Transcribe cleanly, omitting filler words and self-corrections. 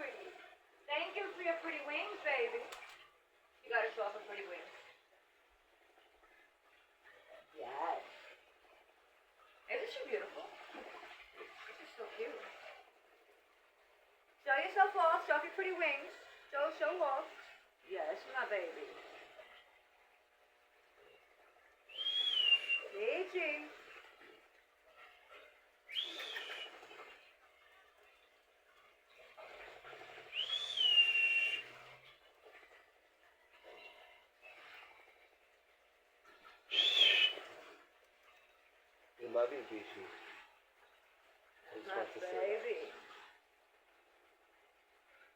pretty. Thank you for your pretty wings, baby. You gotta show off her pretty wings. Yes. Isn't she beautiful? She's so cute. Show yourself off. Show off your pretty wings. Show off. Yes, my baby. Beachy. You love you, Beachy.